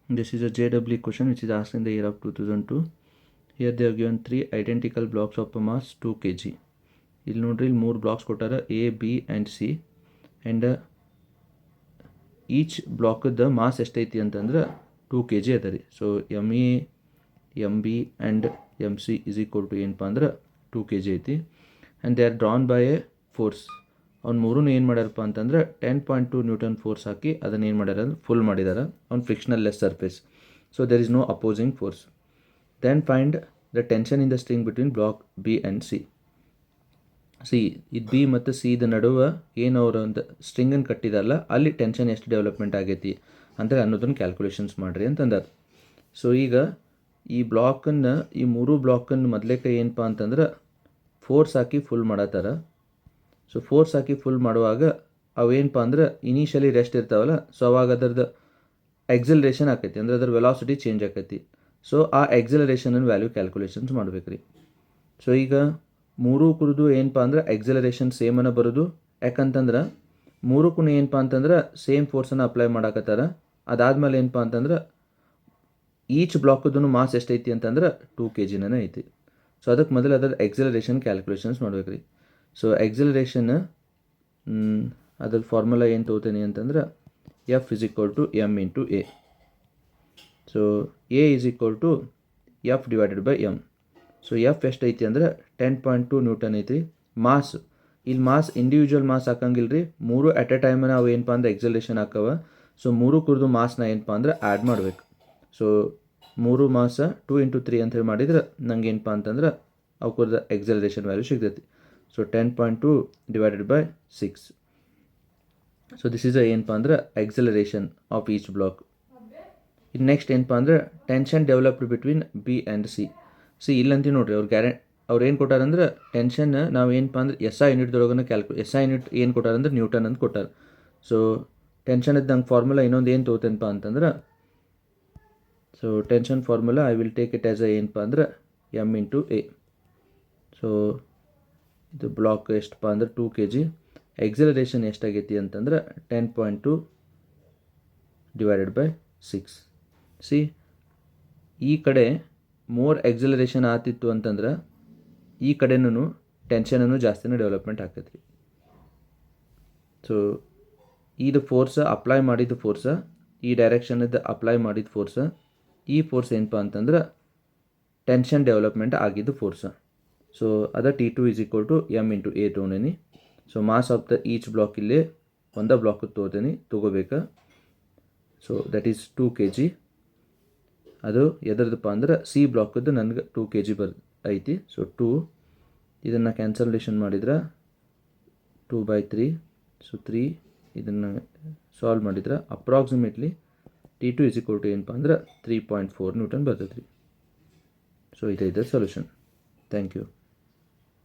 This is a JEE question which is asked in the year of 2002. Here they have given 3 identical blocks of a mass 2 kg. ಇಲ್ಲಿ ನೋಡ್ರಿ ಇಲ್ಲಿ 3 blocks ಕೊಟ್ಟಾರ A, B and C and each ಬ್ಲಾಕದ mass ಎಷ್ಟೈತಿ ಅಂತಂದ್ರೆ 2 kg ಅದ ರೀ. So MA, MB and MC is equal to ಏನಪ್ಪ ಅಂದ್ರೆ 2 kg ಐತಿ. And they are drawn by a force. ಅವ್ನು ಮೂರೂ ಏನು ಮಾಡ್ಯಾರಪ್ಪ ಅಂತಂದ್ರೆ 10.2 ನ್ಯೂಟನ್ ಫೋರ್ಸ್ ಹಾಕಿ ಅದನ್ನು ಏನು ಮಾಡ್ಯಾರ ಅಂದ್ರೆ ಫುಲ್ ಮಾಡಿದಾರೆ on frictional less surface. So there is no opposing force. Then find the tension in the string between block B and C. ಇದು B ಮತ್ತು C ದ ನಡುವೆ ಏನು ಅವರು ಒಂದು ಸ್ಟ್ರಿಂಗನ್ನು ಕಟ್ಟಿದಾರಲ್ಲ ಅಲ್ಲಿ ಟೆನ್ಷನ್ ಎಷ್ಟು ಡೆವಲಪ್ಮೆಂಟ್ ಆಗೈತಿ ಅಂದರೆ ಅನ್ನೋದನ್ನು ಕ್ಯಾಲ್ಕುಲೇಷನ್ಸ್ ಮಾಡಿರಿ ಅಂತಂದಾರೆ. ಸೊ ಈಗ ಈ ಬ್ಲಾಕನ್ನು ಈ ಮೂರು ಬ್ಲಾಕನ್ನು ಮೊದಲೇಕ ಏನಪ್ಪ ಅಂತಂದ್ರೆ ಫೋರ್ಸ್ ಹಾಕಿ ಫುಲ್ ಮಾಡತ್ತಾರ. ಸೊ ಫೋರ್ಸ್ ಹಾಕಿ ಫುಲ್ ಮಾಡುವಾಗ ಅವೇನಪ್ಪ ಅಂದ್ರೆ ಇನಿಷಿಯಲಿ ರೆಸ್ಟ್ ಇರ್ತಾವಲ್ಲ, ಸೊ ಅವಾಗ ಅದರದ್ದು ಎಕ್ಸಲರೇಷನ್ ಆಕೈತಿ ಅಂದ್ರೆ ಅದ್ರ ವೆಲಾಸಿಟಿ ಚೇಂಜ್ ಆಕೈತಿ. ಸೊ ಆ ಎಕ್ಸಲರೇಷನನ್ನು ವ್ಯಾಲ್ಯೂ ಕ್ಯಾಲ್ಕುಲೇಷನ್ಸ್ ಮಾಡ್ಬೇಕು ರೀ. ಸೊ ಈಗ ಮೂರೂ ಕುರಿದು ಏನಪ್ಪ ಅಂದ್ರೆ ಎಕ್ಸಲರೇಷನ್ ಸೇಮನ್ನು ಬರೋದು, ಯಾಕಂತಂದ್ರೆ ಮೂರಕ್ಕೂ ಏನಪ್ಪ ಅಂತಂದ್ರೆ ಸೇಮ್ ಫೋರ್ಸನ್ನು ಅಪ್ಲೈ ಮಾಡಾಕತ್ತಾರ. ಅದಾದಮೇಲೆ ಏನಪ್ಪ ಅಂತಂದ್ರೆ ಈಚ್ ಬ್ಲಾಕದ್ದು ಮಾಸ್ ಎಷ್ಟೈತಿ ಅಂತಂದ್ರೆ 2 kg ಐತಿ. ಸೊ ಅದಕ್ಕೆ ಮೊದಲು ಅದರ ಎಕ್ಸಲರೇಷನ್ ಕ್ಯಾಲ್ಕುಲೇಷನ್ಸ್ ಮಾಡ್ಬೇಕು ರೀ. ಸೊ ಎಕ್ಸಲರೇಷನ್ ಅದ್ರ ಫಾರ್ಮುಲಾ ಏನು ತೊಗೋತೀನಿ ಅಂತಂದ್ರೆ F is equal to M into A. So A is equal to F divided by M. So F ಎಷ್ಟೈತಿ ಅಂದ್ರೆ 10.2 ನ್ಯೂಟನ್ ಐತಿ. ಮಾಸ್ ಇಲ್ಲಿ ಮಾಸ್ ಇಂಡಿವಿಜುವಲ್ ಮಾಸ್ ಹಾಕಂಗಿಲ್ಲ ರೀ, ಮೂರು ಅಟ್ ಎ ಟೈಮನ್ನು ಅವು ಏನಪ್ಪ ಅಂದ್ರೆ ಎಕ್ಸಲೇಷನ್ ಹಾಕವ. ಸೊ ಮೂರು ಕುರಿದು ಮಾಸ್ನ ಏನಪ್ಪ ಅಂದ್ರೆ ಆ್ಯಡ್ ಮಾಡಬೇಕು. ಸೊ ಮೂರು ಮಾಸ 2 ಇಂಟು 3 ಅಂತ ಹೇಳಿ ಮಾಡಿದ್ರೆ ನಂಗೆ ಏನಪ್ಪ ಅಂತಂದ್ರೆ ಅವು ಕುರಿದ ಎಕ್ಸಲರೇಷನ್ ವ್ಯಾಲ್ಯೂ ಸಿಗ್ತೈತಿ. So 10.2 divided by 6. So this is ಏನಪ್ಪ ಅಂದ್ರೆ ಎಕ್ಸಲರೇಷನ್ ಆಫ್ ಈಚ್ ಬ್ಲಾಕ್. ಇನ್ನು ನೆಕ್ಸ್ಟ್ ಏನಪ್ಪ ಅಂದ್ರೆ tension developed between B and C. ಇಲ್ಲಂತ ನೋಡ್ರಿ ಅವ್ರು ಏನು ಕೊಟ್ಟಾರಂದ್ರೆ ಟೆನ್ಷನ್ ನಾವು ಏನಪ್ಪ ಅಂದ್ರೆ SI ಯೂನಿಟ್ದೊಳಗನ SI ಯೂನಿಟ್ ಏನು ಕೊಟ್ಟಾರಂದ್ರೆ ನ್ಯೂಟನ್ ಅಂತ ಕೊಟ್ಟಾರೆ. ಸೊ ಟೆನ್ಷನ್ ಇದ್ದಂಗೆ ಫಾರ್ಮುಲಾ ಇನ್ನೊಂದು ಏನು ತೊಗೋತೇನಪ್ಪ ಅಂತಂದ್ರೆ, so tension formula I will take it as ಏನಪ್ಪ ಅಂದ್ರೆ M ಇಂಟು A. ಸೊ ಇದು ಬ್ಲಾಕ್ ಎಷ್ಟಪ್ಪ ಅಂದ್ರೆ 2 kg. ಎಕ್ಸಲರೇಷನ್ ಎಷ್ಟಾಗೈತಿ ಅಂತಂದ್ರೆ 10.2 ಡಿವೈಡೆಡ್ ಬೈ 6. ಈ ಕಡೆ ಮೋರ್ ಎಕ್ಸಲರೇಷನ್ ಆತಿತ್ತು ಅಂತಂದ್ರೆ ಈ ಕಡೆನೂ ಟೆನ್ಷನನ್ನು ಜಾಸ್ತಿನೇ ಡೆವಲಪ್ಮೆಂಟ್ ಆಕೈತಿ. ಸೊ ಇದು ಫೋರ್ಸ ಅಪ್ಲೈ ಮಾಡಿದ ಫೋರ್ಸ, ಈ ಡೈರೆಕ್ಷನದ್ದು ಅಪ್ಲೈ ಮಾಡಿದ ಫೋರ್ಸ, ಈ ಫೋರ್ಸ್ ಏನಪ್ಪ ಅಂತಂದ್ರೆ ಟೆನ್ಷನ್ ಡೆವಲಪ್ಮೆಂಟ್ ಆಗಿದ್ದು ಫೋರ್ಸ. ಸೊ ಅದ T2 is equal to M into A ತೊಗೊಂಡೇನಿ. So mass of the each block ಇಲ್ಲೇ ಒಂದೇ ಬ್ಲಾಕ್ ತೊಗೋಬೇಕು. So that is 2 kg. ಅದು ಎದರದಪ್ಪ ಅಂದ್ರೆ C ಬ್ಲಾಕದ್ದು ನನಗೆ 2 kg ಐತಿ. ಸೊ 2 ಇದನ್ನು ಕ್ಯಾನ್ಸಲೇಷನ್ ಮಾಡಿದ್ರೆ 2/3. ಸೊ 3 ಇದನ್ನು ಸಾಲ್ವ್ ಮಾಡಿದ್ರೆ approximately T2 is equal to ಏನಪ್ಪ ಅಂದ್ರೆ 3.4 ನ್ಯೂಟನ್ ಬರ್ತೈತೆ ರೀ. ಸೊ ಇದೈತೆ ಸೊಲ್ಯೂಷನ್. Thank you.